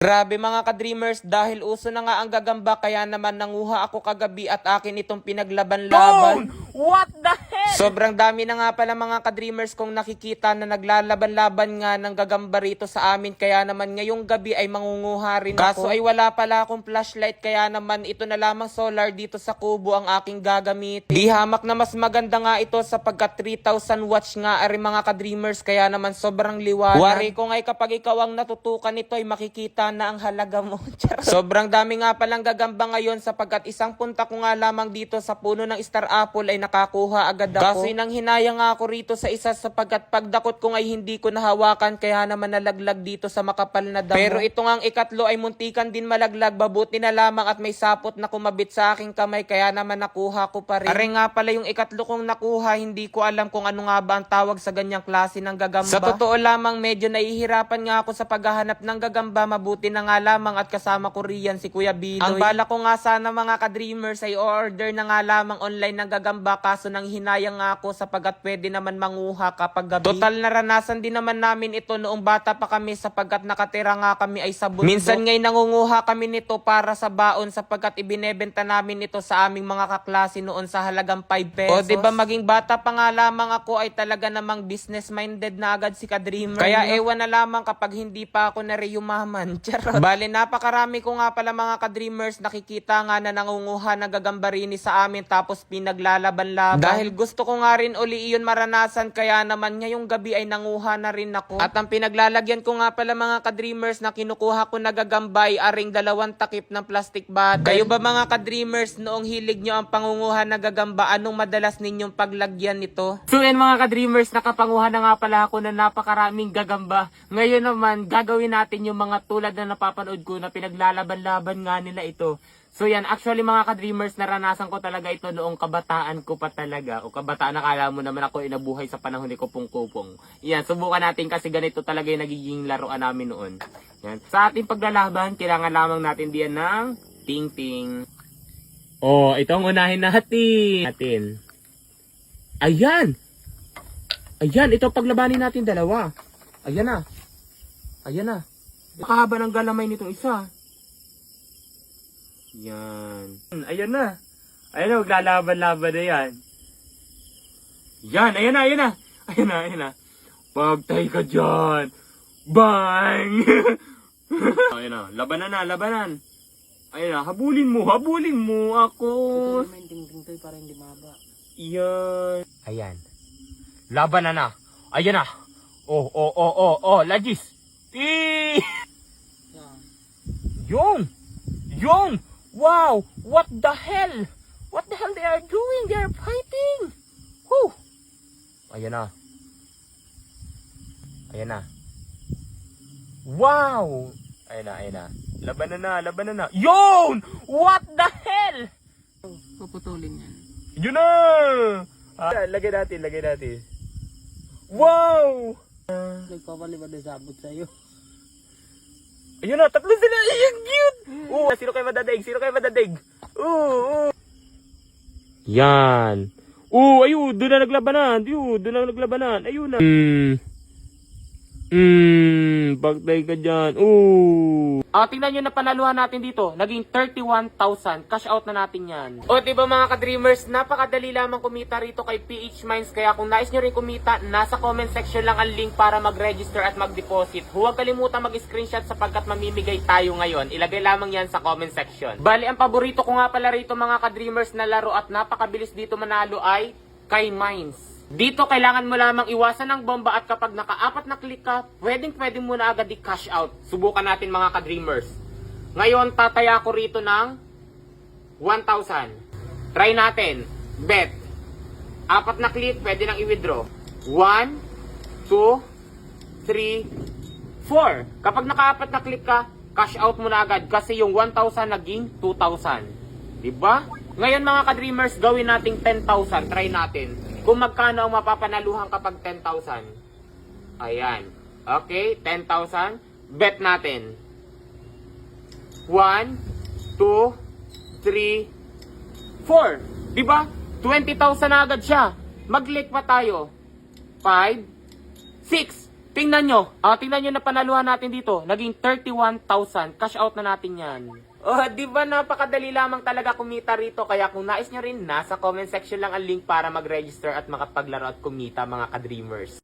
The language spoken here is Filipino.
Grabe mga ka-dreamers, dahil uso na nga ang gagamba kaya naman nanguha ako kagabi at akin itong pinaglaban-laban. What the hell? Sobrang dami na nga pala mga ka-dreamers kong nakikita na naglalaban-laban nga ng gagamba rito sa amin, kaya naman ngayong gabi ay mangunguha rin ako. Kaso ay wala pala akong flashlight, kaya naman ito na lamang solar dito sa kubo ang aking gagamitin. Di hamak na mas maganda nga ito sapagkat 3,000 watts nga ari mga ka-dreamers, kaya naman sobrang liwanag. Wari ko ngay kapag ikaw ang natutukan nito ay makikita na ang halaga mo. Sobrang dami nga palang gagamba ngayon sapagkat isang punta ko nga lamang dito sa puno ng star apple ay nakakuha agad ako. Kaso nang hinaya nga ako rito sa isa sapagkat pagdakot ko ay hindi ko nahawakan kaya naman nalaglag dito sa makapal na damo. Pero ito nga ang ikatlo ay muntikan din malaglag, babuti na lamang at may sapot na kumabit sa aking kamay kaya naman nakuha ko pa rin. Are nga pala yung ikatlo kong nakuha, hindi ko alam kung ano nga ba ang tawag sa ganyang klase ng gagamba. Sa totoo lamang medyo nahihirapan nga ako sa paghahanap ng gagamba, mabuti na nga lamang at kasama ko riyan si Kuya Biloy. Ang bala ko nga sana mga ka-dreamers ay order na nga lamang online ng gagamba, kaso nang hinayang nga ako sapagkat pwede naman manguha kapag gabi. Total naranasan din naman namin ito noong bata pa kami sapagkat nakatira nga kami ay sa bundok. Minsan ngay nangunguha kami nito para sa baon sapagkat ibinebenta namin ito sa aming mga kaklase noon sa halagang 5 pesos. O diba maging bata pa nga lamang ako ay talaga namang business minded na agad si ka-dreamer. Kaya ewan na lamang kapag hindi pa ako nareyumaman. Charot. Bale, napakarami ko nga pala mga ka-dreamers nakikita nga na nangunguha ng gagambarini sa amin tapos pinaglalaban-laban. Dahil gusto ko nga rin uli iyon maranasan kaya naman ngayong gabi ay nanguha na rin ako. At ang pinaglalagyan ko nga pala mga ka-dreamers na kinukuha ko na gagamba ay aring 2 takip ng plastic bottle. Kayo ba mga ka-dreamers, noong hilig nyo ang pangunguha na gagamba, anong madalas ninyong paglagyan nito? So yan mga ka-dreamers, nakapanguha na nga pala ako na napakaraming gagamba. Ngayon naman, gagawin natin yung mga tulad na napapanood ko na pinaglalaban-laban nga nila ito. So yan, actually mga ka-dreamers, naranasan ko talaga ito noong kabataan ko pa talaga. O kabataan, akala mo naman ako inabuhay sa panahon ni Kupong-Kupong. Yan, subukan natin kasi ganito talaga yung nagiging laruan namin noon. Yan. Sa ating paglalaban, kailangan lamang natin diyan ng ting-ting. Oh, ito ang unahin natin. Ayan! Ayan, ito paglabanin natin dalawa. Ayan na. Ayan na. Nakahaba ng galamay nitong isa. Yan. Ayan na. Ayan na, maglalaban-laban na yan. Yan, ayan na, ayan na. Ayan na, ayan na. Pagtay ka dyan. Bang! Ayan na, labanan na, labanan. Ayan na, habulin mo ako. Ito naman ting-ting to para hindi maba. Yan. Ayan. Laban na. Ayan na. Oh, lagis. Yan. Yung. Wow, what the hell? What the hell they are doing? They are fighting. Whew. Ayan na. Wow. Ayan na. Laban na. Yun! What the hell? Puputulin yan. Yun na! Lagay natin. Wow! Nagpapalibad na sabot sa'yo. Ayun na, tatlo sila! Ayun, cute! Sino kayo madadaig? Yan! Ayun, doon na naglabanan. Ayun na. Pagtay ka dyan. Tingnan nyo na panaluhan natin dito. Naging 31,000. Cash out na natin yan. O diba mga ka-dreamers, napakadali lamang kumita rito kay PH Mines. Kaya kung nais nyo rin kumita, nasa comment section lang ang link para mag-register at mag-deposit. Huwag kalimutan mag-screenshot sapagkat mamimigay tayo ngayon. Ilagay lamang yan sa comment section. Bali, ang paborito ko nga pala rito mga ka-dreamers na laro at napakabilis dito manalo ay kay Mines. Dito kailangan mo lamang iwasan ng bomba at kapag naka-4 na click ka, pwede mo na agad i-cash out. Subukan natin mga ka-dreamers. Ngayon, tataya ko rito ng 1,000. Try natin. Bet. 4 na click, pwede nang i-withdraw. 1, 2, 3, 4. Kapag naka-4 na click ka, cash out mo na agad kasi yung 1,000 naging 2,000. Diba? Ngayon mga ka-dreamers, gawin nating 10,000. Try natin. Kung magkano ang mapapanaluhan kapag 10,000. Ayan. Okay, 10,000. Bet natin. 1, 2, 3, 4. Diba? 20,000 na agad siya. Mag-click pa tayo. 5, 6. Tingnan nyo na panaluhan natin dito. Naging 31,000. Cash out na natin yan. Oh, di ba napakadali lamang talaga kumita rito? Kaya kung nais nyo rin, nasa comment section lang ang link para mag-register at makapaglaro at kumita mga ka-dreamers.